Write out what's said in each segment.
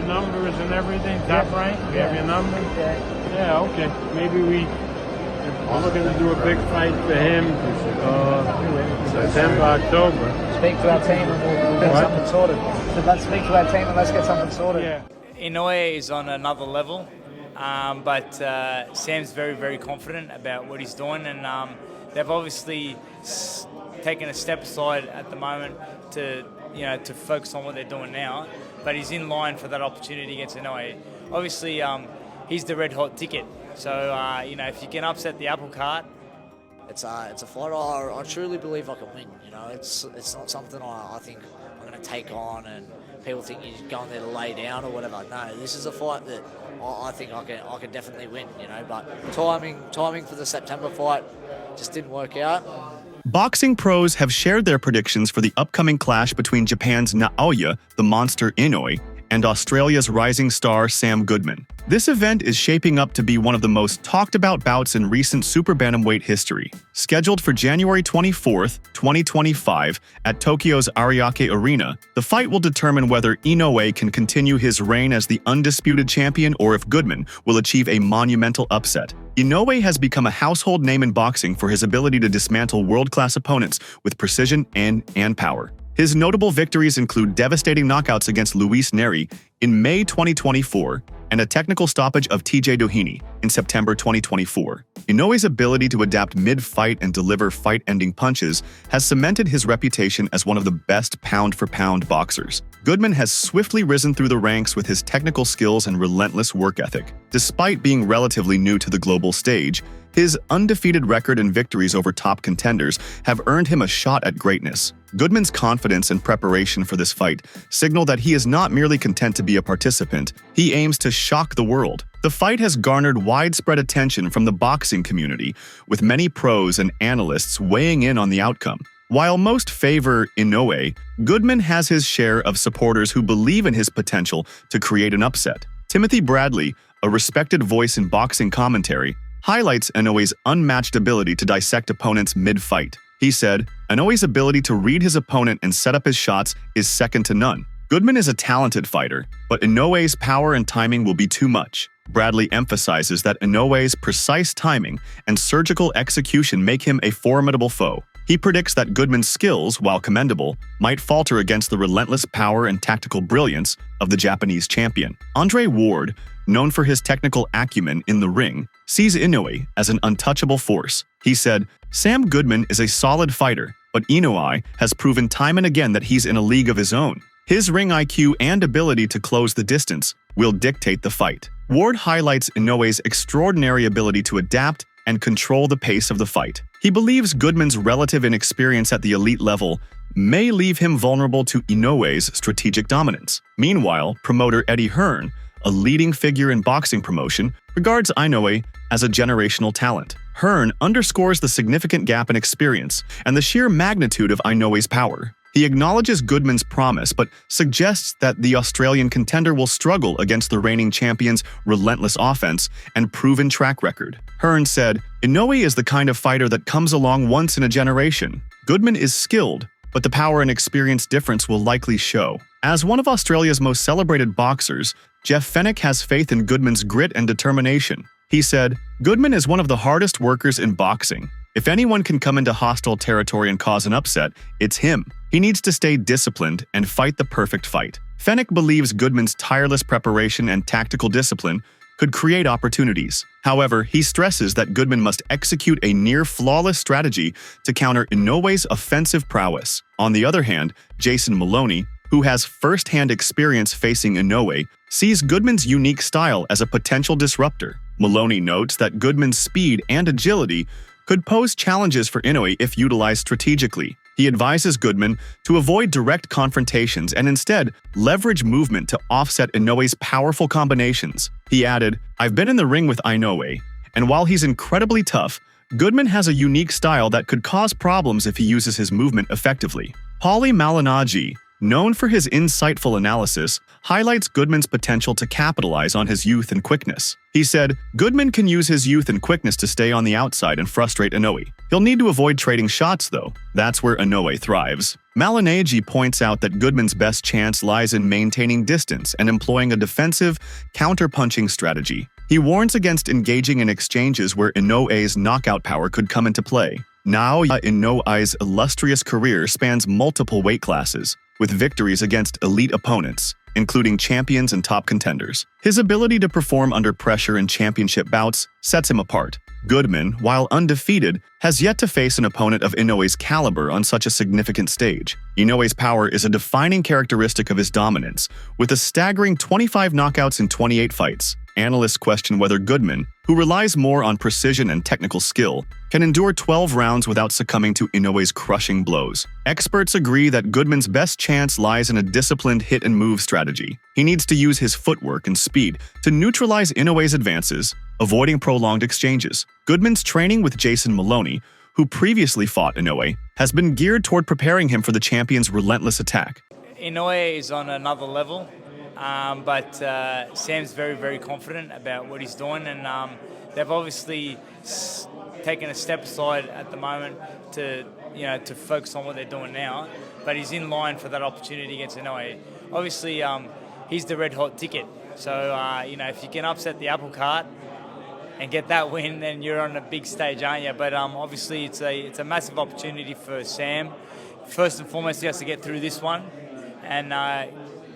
numbers and everything? Top rank? You have your numbers? Yeah, okay. Maybe we're looking to do a big fight for him September, October. Speak to our team and we'll get something sorted. So let's speak to our team and let's get something sorted. Yeah. Inoue is on another level, but Sam's very, very confident about what he's doing, and they've obviously taken a step aside at the moment to focus on what they're doing now. But he's in line for that opportunity against Inoue. Obviously, he's the red hot ticket. So if you can upset the apple cart. It's a fight I truly believe I can win. It's not something I think I'm going to take on and people think you're going there to lay down or whatever. No, this is a fight that I think I can definitely win. But timing for the September fight just didn't work out. Boxing pros have shared their predictions for the upcoming clash between Japan's Naoya, the monster Inoue, and Australia's rising star Sam Goodman. This event is shaping up to be one of the most talked about bouts in recent super bantamweight history. Scheduled for January 24, 2025 at Tokyo's Ariake Arena, the fight will determine whether Inoue can continue his reign as the undisputed champion or if Goodman will achieve a monumental upset. Inoue has become a household name in boxing for his ability to dismantle world-class opponents with precision and power. His notable victories include devastating knockouts against Luis Neri in May 2024 and a technical stoppage of TJ Doheny in September 2024. Inoue's ability to adapt mid-fight and deliver fight-ending punches has cemented his reputation as one of the best pound-for-pound boxers. Goodman has swiftly risen through the ranks with his technical skills and relentless work ethic. Despite being relatively new to the global stage, his undefeated record and victories over top contenders have earned him a shot at greatness. Goodman's confidence and preparation for this fight signal that he is not merely content to be a participant, he aims to shock the world. The fight has garnered widespread attention from the boxing community, with many pros and analysts weighing in on the outcome. While most favor Inoue, Goodman has his share of supporters who believe in his potential to create an upset. Timothy Bradley, a respected voice in boxing commentary, highlights Inoue's unmatched ability to dissect opponents mid-fight. He said, "Inoue's ability to read his opponent and set up his shots is second to none. Goodman is a talented fighter, but Inoue's power and timing will be too much." Bradley emphasizes that Inoue's precise timing and surgical execution make him a formidable foe. He predicts that Goodman's skills, while commendable, might falter against the relentless power and tactical brilliance of the Japanese champion. Andre Ward, known for his technical acumen in the ring, sees Inoue as an untouchable force. He said, "Sam Goodman is a solid fighter, but Inoue has proven time and again that he's in a league of his own. His ring IQ and ability to close the distance will dictate the fight." Ward highlights Inoue's extraordinary ability to adapt and control the pace of the fight. He believes Goodman's relative inexperience at the elite level may leave him vulnerable to Inoue's strategic dominance. Meanwhile, promoter Eddie Hearn, a leading figure in boxing promotion, regards Inoue as a generational talent. Hearn underscores the significant gap in experience and the sheer magnitude of Inoue's power. He acknowledges Goodman's promise but suggests that the Australian contender will struggle against the reigning champion's relentless offense and proven track record. Hearn said, "Inoue is the kind of fighter that comes along once in a generation. Goodman is skilled, but the power and experience difference will likely show." As one of Australia's most celebrated boxers, Jeff Fenech has faith in Goodman's grit and determination. He said, "Goodman is one of the hardest workers in boxing. If anyone can come into hostile territory and cause an upset, it's him. He needs to stay disciplined and fight the perfect fight." Fenech believes Goodman's tireless preparation and tactical discipline could create opportunities. However, he stresses that Goodman must execute a near-flawless strategy to counter Inoue's offensive prowess. On the other hand, Jason Maloney, who has first-hand experience facing Inoue, sees Goodman's unique style as a potential disruptor. Maloney notes that Goodman's speed and agility could pose challenges for Inoue if utilized strategically. He advises Goodman to avoid direct confrontations and instead leverage movement to offset Inoue's powerful combinations. He added, "I've been in the ring with Inoue, and while he's incredibly tough, Goodman has a unique style that could cause problems if he uses his movement effectively." Paulie Malignaggi, known for his insightful analysis, highlights Goodman's potential to capitalize on his youth and quickness. He said, "Goodman can use his youth and quickness to stay on the outside and frustrate Inoue. He'll need to avoid trading shots, though. That's where Inoue thrives." Malinaji points out that Goodman's best chance lies in maintaining distance and employing a defensive, counter-punching strategy. He warns against engaging in exchanges where Inoue's knockout power could come into play. Naoya Inoue's illustrious career spans multiple weight classes, with victories against elite opponents, including champions and top contenders. His ability to perform under pressure in championship bouts sets him apart. Goodman, while undefeated, has yet to face an opponent of Inoue's caliber on such a significant stage. Inoue's power is a defining characteristic of his dominance, with a staggering 25 knockouts in 28 fights. Analysts question whether Goodman, who relies more on precision and technical skill, can endure 12 rounds without succumbing to Inoue's crushing blows. Experts agree that Goodman's best chance lies in a disciplined hit-and-move strategy. He needs to use his footwork and speed to neutralize Inoue's advances, avoiding prolonged exchanges. Goodman's training with Jason Maloney, who previously fought Inoue, has been geared toward preparing him for the champion's relentless attack. Inoue is on another level. But Sam's very, very confident about what he's doing, and they've obviously taken a step aside at the moment to focus on what they're doing now. But he's in line for that opportunity against Inoue. Obviously, he's the red hot ticket. So if you can upset the apple cart and get that win, then you're on a big stage, aren't you? But obviously, it's a massive opportunity for Sam. First and foremost, he has to get through this one and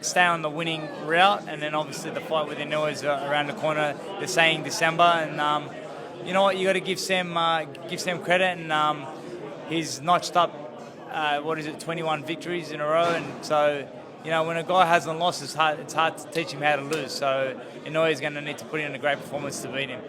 stay on the winning route, and then obviously the fight with Inoue is around the corner. They're saying December, and you know what? You got to give Sam credit, and he's notched up 21 victories in a row, and so when a guy hasn't lost, it's hard to teach him how to lose. So Inoue is going to need to put in a great performance to beat him.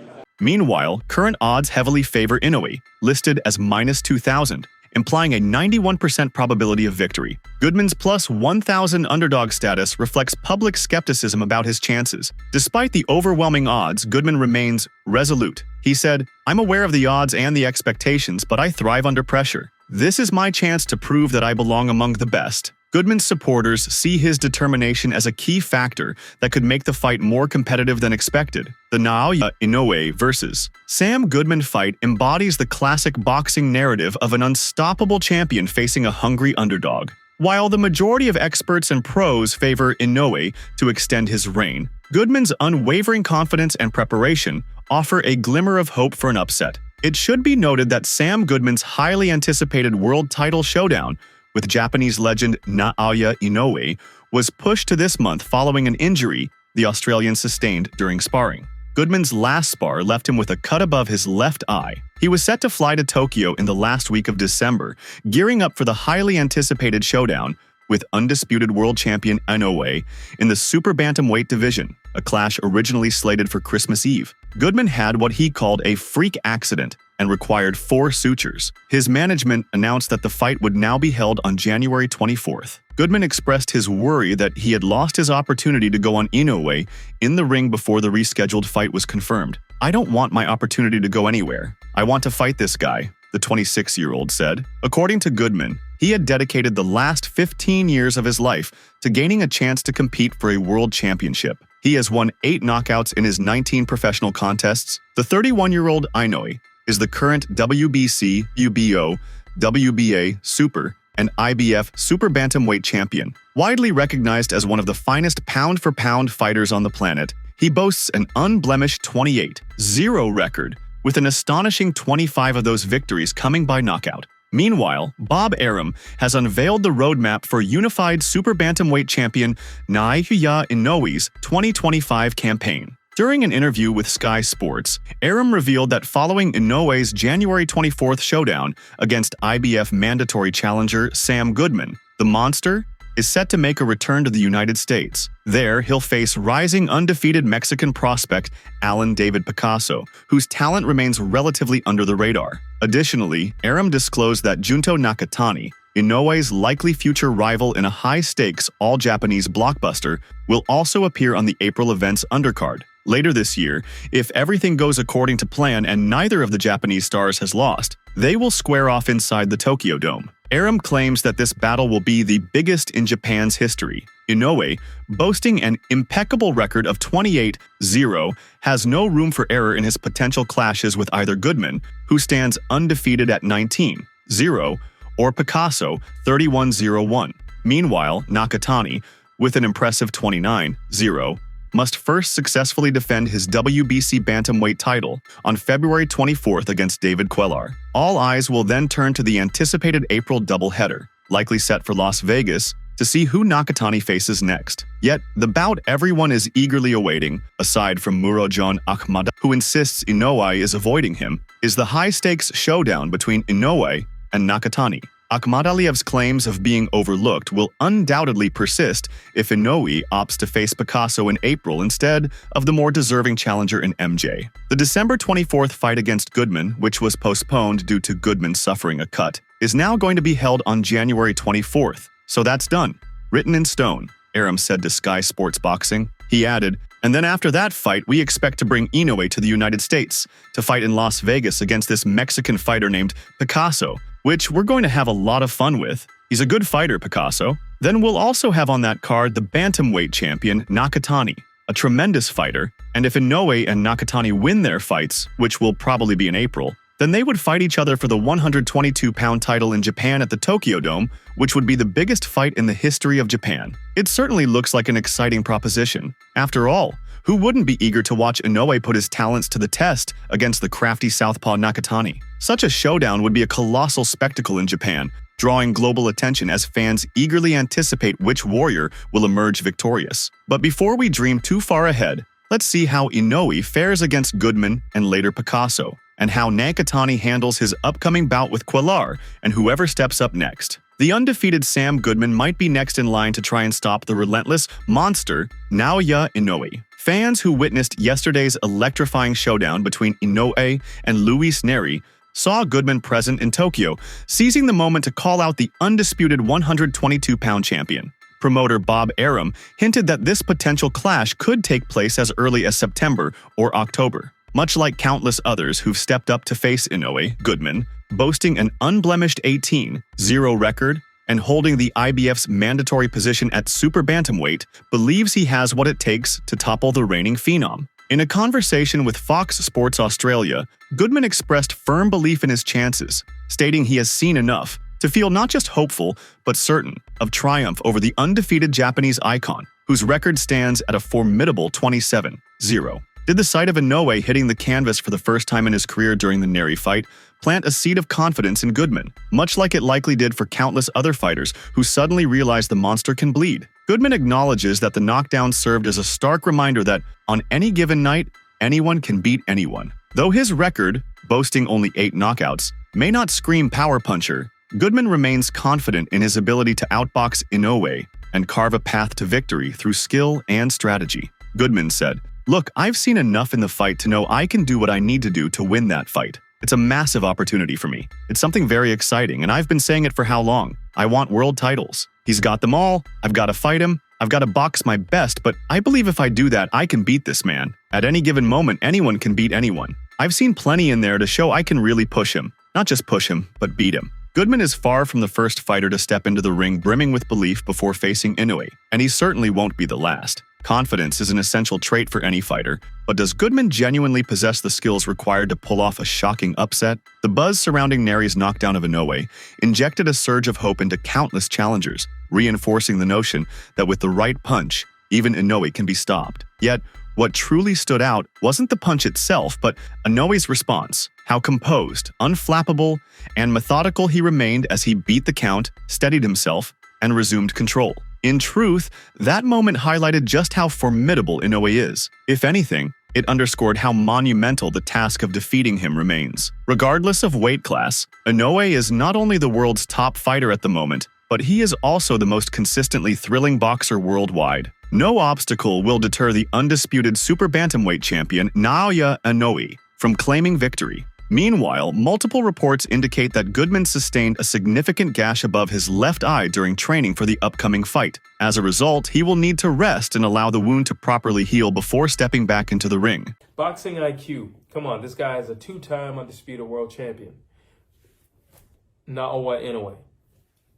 Meanwhile, current odds heavily favor Inoue, listed as -2,000. Implying a 91% probability of victory. Goodman's plus 1,000 underdog status reflects public skepticism about his chances. Despite the overwhelming odds, Goodman remains resolute. He said, "I'm aware of the odds and the expectations, but I thrive under pressure. This is my chance to prove that I belong among the best." Goodman's supporters see his determination as a key factor that could make the fight more competitive than expected. The Naoya Inoue vs. Sam Goodman fight embodies the classic boxing narrative of an unstoppable champion facing a hungry underdog. While the majority of experts and pros favor Inoue to extend his reign, Goodman's unwavering confidence and preparation offer a glimmer of hope for an upset. It should be noted that Sam Goodman's highly anticipated world title showdown with Japanese legend Naoya Inoue was pushed to this month following an injury the Australian sustained during sparring. Goodman's last spar left him with a cut above his left eye. He was set to fly to Tokyo in the last week of December, gearing up for the highly anticipated showdown with undisputed world champion Inoue in the super bantamweight division, a clash originally slated for Christmas Eve. Goodman had what he called a freak accident and required 4 sutures. His management announced that the fight would now be held on January 24th. Goodman expressed his worry that he had lost his opportunity to go on Inoue in the ring before the rescheduled fight was confirmed. "I don't want my opportunity to go anywhere. I want to fight this guy," the 26-year-old said. According to Goodman, he had dedicated the last 15 years of his life to gaining a chance to compete for a world championship. He has won 8 knockouts in his 19 professional contests. The 31-year-old Inoue is the current WBC, UBO, WBA Super, and IBF Super Bantamweight champion. Widely recognized as one of the finest pound-for-pound fighters on the planet, he boasts an unblemished 28-0 record, with an astonishing 25 of those victories coming by knockout. Meanwhile, Bob Arum has unveiled the roadmap for unified Super Bantamweight champion Naoya Inoue's 2025 campaign. During an interview with Sky Sports, Arum revealed that following Inoue's January 24th showdown against IBF mandatory challenger Sam Goodman, the Monster is set to make a return to the United States. There, he'll face rising undefeated Mexican prospect Alan David Picasso, whose talent remains relatively under the radar. Additionally, Arum disclosed that Junto Nakatani, Inoue's likely future rival in a high-stakes, all-Japanese blockbuster, will also appear on the April event's undercard. Later this year, if everything goes according to plan and neither of the Japanese stars has lost, they will square off inside the Tokyo Dome. Aram claims that this battle will be the biggest in Japan's history. Inoue, boasting an impeccable record of 28-0, has no room for error in his potential clashes with either Goodman, who stands undefeated at 19-0, or Picasso, 31-0-1. Meanwhile, Nakatani, with an impressive 29-0, must first successfully defend his WBC bantamweight title on February 24th against David Cuellar. All eyes will then turn to the anticipated April doubleheader, likely set for Las Vegas, to see who Nakatani faces next. Yet, the bout everyone is eagerly awaiting, aside from Murojon Ahmad, who insists Inoue is avoiding him, is the high-stakes showdown between Inoue and Nakatani. Akhmadaliev's claims of being overlooked will undoubtedly persist if Inoue opts to face Picasso in April instead of the more deserving challenger in MJ. The December 24th fight against Goodman, which was postponed due to Goodman suffering a cut, is now going to be held on January 24th. So that's done. Written in stone, Aram said to Sky Sports Boxing. He added, and then after that fight, we expect to bring Inoue to the United States to fight in Las Vegas against this Mexican fighter named Picasso, which we're going to have a lot of fun with. He's a good fighter, Picasso. Then we'll also have on that card the bantamweight champion, Nakatani, a tremendous fighter, and if Inoue and Nakatani win their fights, which will probably be in April, then they would fight each other for the 122-pound title in Japan at the Tokyo Dome, which would be the biggest fight in the history of Japan. It certainly looks like an exciting proposition. After all, who wouldn't be eager to watch Inoue put his talents to the test against the crafty southpaw Nakatani? Such a showdown would be a colossal spectacle in Japan, drawing global attention as fans eagerly anticipate which warrior will emerge victorious. But before we dream too far ahead, let's see how Inoue fares against Goodman and later Picasso, and how Nakatani handles his upcoming bout with Cuellar and whoever steps up next. The undefeated Sam Goodman might be next in line to try and stop the relentless monster Naoya Inoue. Fans who witnessed yesterday's electrifying showdown between Inoue and Luis Neri saw Goodman present in Tokyo, seizing the moment to call out the undisputed 122-pound champion. Promoter Bob Arum hinted that this potential clash could take place as early as September or October. Much like countless others who've stepped up to face Inoue, Goodman, boasting an unblemished 18-0 record and holding the IBF's mandatory position at super bantamweight, believes he has what it takes to topple the reigning phenom. In a conversation with Fox Sports Australia, Goodman expressed firm belief in his chances, stating he has seen enough to feel not just hopeful, but certain of triumph over the undefeated Japanese icon, whose record stands at a formidable 27-0. Did the sight of Inoue hitting the canvas for the first time in his career during the Neri fight plant a seed of confidence in Goodman, much like it likely did for countless other fighters who suddenly realized the monster can bleed? Goodman acknowledges that the knockdown served as a stark reminder that, on any given night, anyone can beat anyone. Though his record, boasting only 8 knockouts, may not scream power puncher, Goodman remains confident in his ability to outbox Inoue and carve a path to victory through skill and strategy. Goodman said, "Look, I've seen enough in the fight to know I can do what I need to do to win that fight. It's a massive opportunity for me. It's something very exciting, and I've been saying it for how long? I want world titles. He's got them all. I've got to fight him. I've got to box my best, but I believe if I do that, I can beat this man. At any given moment, anyone can beat anyone. I've seen plenty in there to show I can really push him. Not just push him, but beat him." Goodman is far from the first fighter to step into the ring brimming with belief before facing Inoue, and he certainly won't be the last. Confidence is an essential trait for any fighter, but does Goodman genuinely possess the skills required to pull off a shocking upset? The buzz surrounding Neri's knockdown of Inoue injected a surge of hope into countless challengers, reinforcing the notion that with the right punch, even Inoue can be stopped. Yet, what truly stood out wasn't the punch itself, but Inoue's response. How composed, unflappable, and methodical he remained as he beat the count, steadied himself, and resumed control. In truth, that moment highlighted just how formidable Inoue is. If anything, it underscored how monumental the task of defeating him remains. Regardless of weight class, Inoue is not only the world's top fighter at the moment, but he is also the most consistently thrilling boxer worldwide. No obstacle will deter the undisputed super bantamweight champion Naoya Inoue from claiming victory. Meanwhile, multiple reports indicate that Goodman sustained a significant gash above his left eye during training for the upcoming fight. As a result, he will need to rest and allow the wound to properly heal before stepping back into the ring. Boxing IQ. Come on, this guy is a 2-time undisputed world champion. Naoya Inoue.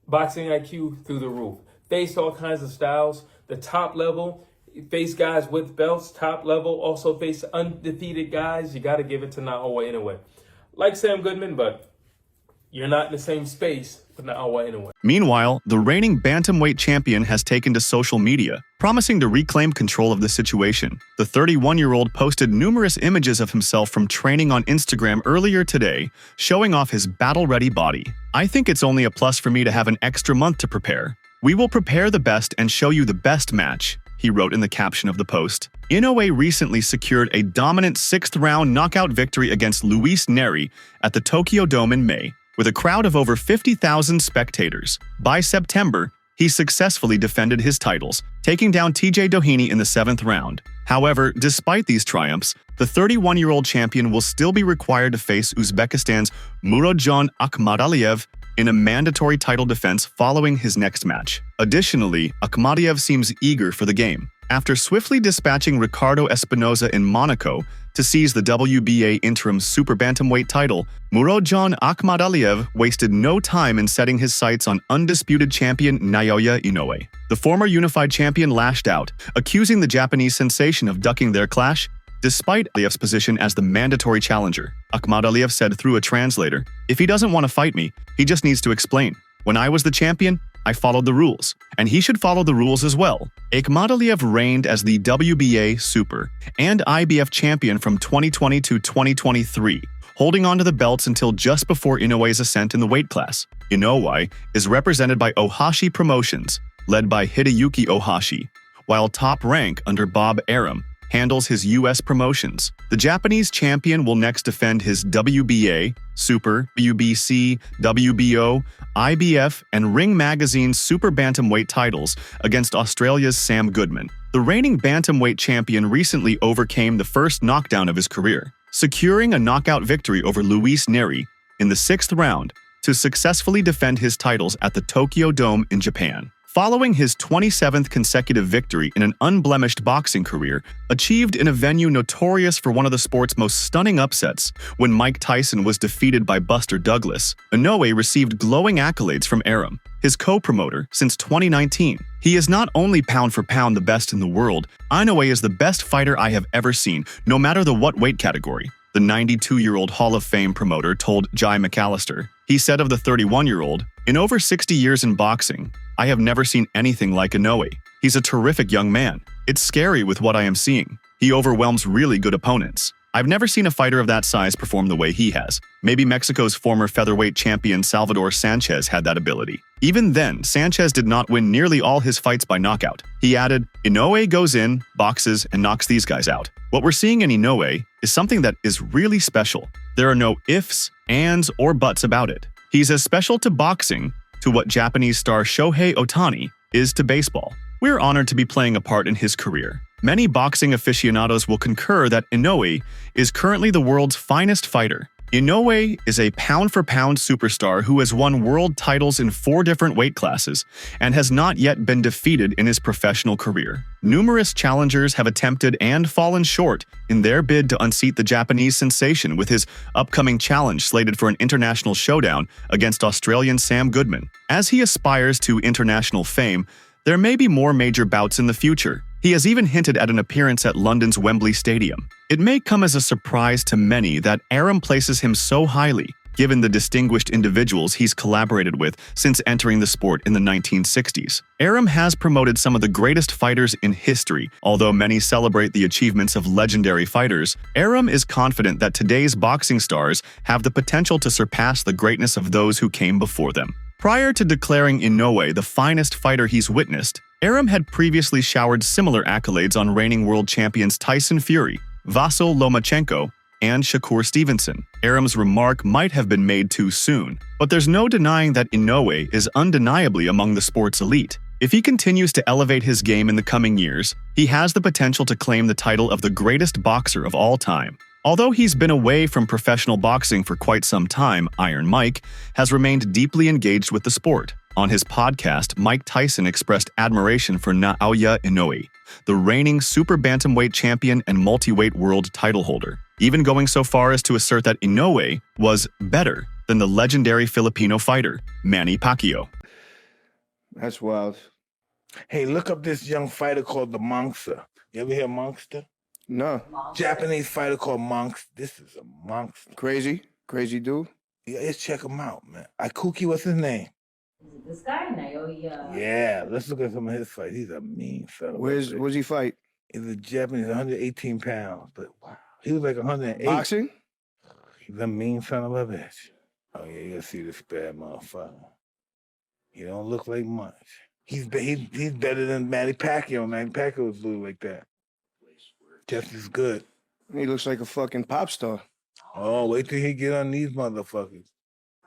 boxing IQ through the roof. Faced all kinds of styles. The top level, face guys with belts. Top level, also face undefeated guys. You got to give it to Naoya Inoue. Like Sam Goodman, but you're not in the same space with Naoya Inoue. Meanwhile, the reigning bantamweight champion has taken to social media, promising to reclaim control of the situation. The 31-year-old posted numerous images of himself from training on Instagram earlier today, showing off his battle-ready body. "I think it's only a plus for me to have an extra month to prepare. We will prepare the best and show you the best match," he wrote in the caption of the post. Inoue recently secured a dominant 6th-round knockout victory against Luis Neri at the Tokyo Dome in May, with a crowd of over 50,000 spectators. By September, he successfully defended his titles, taking down TJ Doheny in the 7th round. However, despite these triumphs, the 31-year-old champion will still be required to face Uzbekistan's Murodjon Akhmadaliev in a mandatory title defense following his next match. Additionally, Akhmadaliev seems eager for the game. After swiftly dispatching Ricardo Espinoza in Monaco to seize the WBA interim super bantamweight title, Murodjon Akhmadaliev wasted no time in setting his sights on undisputed champion Naoya Inoue. The former unified champion lashed out, accusing the Japanese sensation of ducking their clash. Despite Aliev's position as the mandatory challenger, Akhmadaliev said through a translator, "If he doesn't want to fight me, he just needs to explain. When I was the champion, I followed the rules, and he should follow the rules as well." Akhmadaliev reigned as the WBA Super and IBF champion from 2020 to 2023, holding on to the belts until just before Inoue's ascent in the weight class. Inoue is represented by Ohashi Promotions, led by Hideyuki Ohashi, while Top Rank under Bob Arum handles his U.S. promotions. The Japanese champion will next defend his WBA, Super, WBC, WBO, IBF, and Ring Magazine's Super Bantamweight titles against Australia's Sam Goodman. The reigning bantamweight champion recently overcame the first knockdown of his career, securing a knockout victory over Luis Neri in the 6th round to successfully defend his titles at the Tokyo Dome in Japan. Following his 27th consecutive victory in an unblemished boxing career, achieved in a venue notorious for one of the sport's most stunning upsets, when Mike Tyson was defeated by Buster Douglas, Inoue received glowing accolades from Arum, his co-promoter, since 2019. "He is not only pound for pound the best in the world, Inoue is the best fighter I have ever seen, no matter the what weight category," the 92-year-old Hall of Fame promoter told Jai McAllister. He said of the 31-year-old, "In over 60 years in boxing, I have never seen anything like Inoue. He's a terrific young man. It's scary with what I am seeing. He overwhelms really good opponents. I've never seen a fighter of that size perform the way he has. Maybe Mexico's former featherweight champion Salvador Sanchez had that ability. Even then, Sanchez did not win nearly all his fights by knockout." He added, "Inoue goes in, boxes, and knocks these guys out. What we're seeing in Inoue is something that is really special. There are no ifs, ands, or buts about it. He's as special to boxing to what Japanese star Shohei Ohtani is to baseball. We're honored to be playing a part in his career." Many boxing aficionados will concur that Inoue is currently the world's finest fighter. Inoue is a pound-for-pound superstar who has won world titles in 4 different weight classes and has not yet been defeated in his professional career. Numerous challengers have attempted and fallen short in their bid to unseat the Japanese sensation, with his upcoming challenge slated for an international showdown against Australian Sam Goodman. As he aspires to international fame, there may be more major bouts in the future. He has even hinted at an appearance at London's Wembley Stadium. It may come as a surprise to many that Arum places him so highly, given the distinguished individuals he's collaborated with since entering the sport in the 1960s. Arum has promoted some of the greatest fighters in history. Although many celebrate the achievements of legendary fighters, Arum is confident that today's boxing stars have the potential to surpass the greatness of those who came before them. Prior to declaring Inoue the finest fighter he's witnessed, Arum had previously showered similar accolades on reigning world champions Tyson Fury, Vasyl Lomachenko, and Shakur Stevenson. Arum's remark might have been made too soon, but there's no denying that Inoue is undeniably among the sport's elite. If he continues to elevate his game in the coming years, he has the potential to claim the title of the greatest boxer of all time. Although he's been away from professional boxing for quite some time, Iron Mike has remained deeply engaged with the sport. On his podcast, Mike Tyson expressed admiration for Naoya Inoue, the reigning super bantamweight champion and multi-weight world title holder, even going so far as to assert that Inoue was better than the legendary Filipino fighter, Manny Pacquiao. That's wild. Hey, look up this young fighter called the Monster. You ever hear Monster? No. Japanese fighter called Monster. This is a monster. Crazy dude. Yeah, let's check him out, man. Ikuki, what's his name? This guy, Naoya. Yeah, let's look at some of his fights. He's a mean son of a bitch. Where's he fight? He's a Japanese, 118 pounds. But wow, he was like 108. Boxing? He's a mean son of a bitch. Oh yeah, you gotta see this bad motherfucker. He don't look like much. He's better than Manny Pacquiao. Manny Pacquiao was blue like that. Just as good. He looks like a fucking pop star. Oh, wait till he get on these motherfuckers.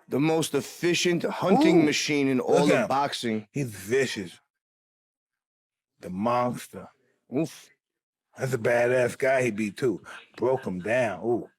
The most efficient hunting machine in all of boxing. He's vicious. The Monster. Oof. That's a badass guy he beat too. Broke him down. Ooh.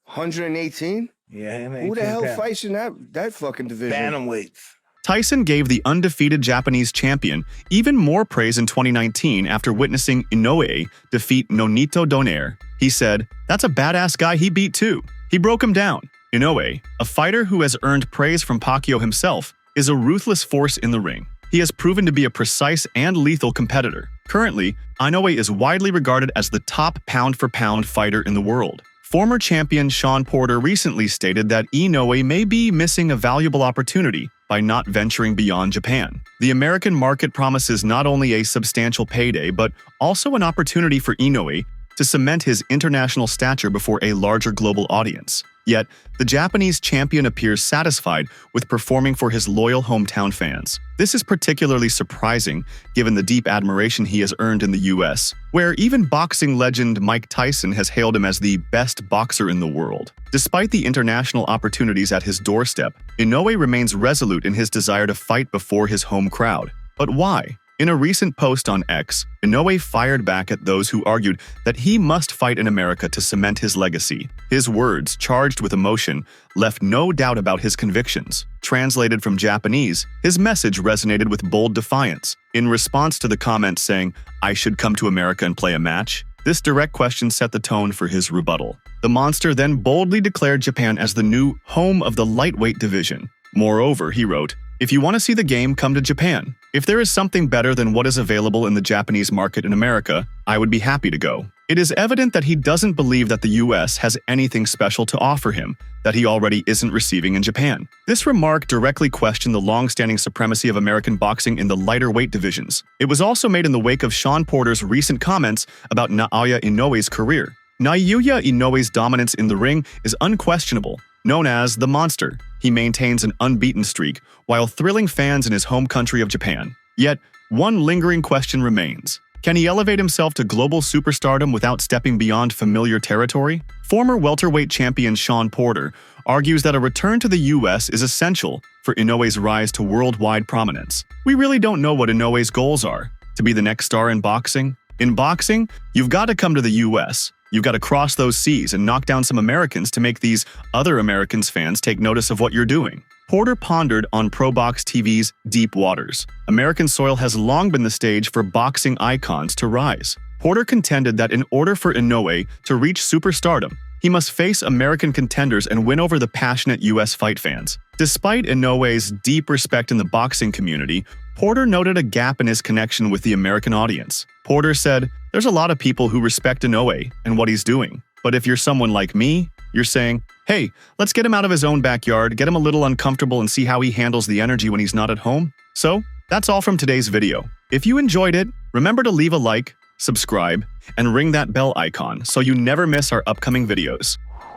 118? Yeah, 118 Who the hell pounds. fights in that fucking division? Bantamweights. Tyson gave the undefeated Japanese champion even more praise in 2019 after witnessing Inoue defeat Nonito Donaire. He said, "That's a badass guy he beat too. He broke him down." Inoue, a fighter who has earned praise from Pacquiao himself, is a ruthless force in the ring. He has proven to be a precise and lethal competitor. Currently, Inoue is widely regarded as the top pound-for-pound fighter in the world. Former champion Sean Porter recently stated that Inoue may be missing a valuable opportunity by not venturing beyond Japan. The American market promises not only a substantial payday, but also an opportunity for Inoue to cement his international stature before a larger global audience. Yet, the Japanese champion appears satisfied with performing for his loyal hometown fans. This is particularly surprising given the deep admiration he has earned in the US, where even boxing legend Mike Tyson has hailed him as the best boxer in the world. Despite the international opportunities at his doorstep, Inoue remains resolute in his desire to fight before his home crowd. But why? In a recent post on X, Inoue fired back at those who argued that he must fight in America to cement his legacy. His words, charged with emotion, left no doubt about his convictions. Translated from Japanese, his message resonated with bold defiance. In response to the comments saying, "I should come to America and play a match," this direct question set the tone for his rebuttal. The Monster then boldly declared Japan as the new home of the lightweight division. Moreover, he wrote, "If you want to see the game, come to Japan. If there is something better than what is available in the Japanese market in America, I would be happy to go." It is evident that he doesn't believe that the US has anything special to offer him that he already isn't receiving in Japan. This remark directly questioned the long-standing supremacy of American boxing in the lighter weight divisions. It was also made in the wake of Sean Porter's recent comments about Naoya Inoue's career. Naoya Inoue's dominance in the ring is unquestionable. Known as the Monster, he maintains an unbeaten streak while thrilling fans in his home country of Japan. Yet, one lingering question remains. Can he elevate himself to global superstardom without stepping beyond familiar territory? Former welterweight champion Sean Porter argues that a return to the US is essential for Inoue's rise to worldwide prominence. We really don't know what Inoue's goals are. To be the next star in boxing? In boxing, you've got to come to the US. You've got to cross those seas and knock down some Americans to make these other Americans fans take notice of what you're doing. Porter pondered on ProBox TV's Deep Waters. American soil has long been the stage for boxing icons to rise. Porter contended that in order for Inoue to reach superstardom, he must face American contenders and win over the passionate US fight fans. Despite Inoue's deep respect in the boxing community, Porter noted a gap in his connection with the American audience. Porter said, "There's a lot of people who respect Inoue and what he's doing. But if you're someone like me, you're saying, hey, let's get him out of his own backyard, get him a little uncomfortable and see how he handles the energy when he's not at home." So, that's all from today's video. If you enjoyed it, remember to leave a like, subscribe, and ring that bell icon so you never miss our upcoming videos.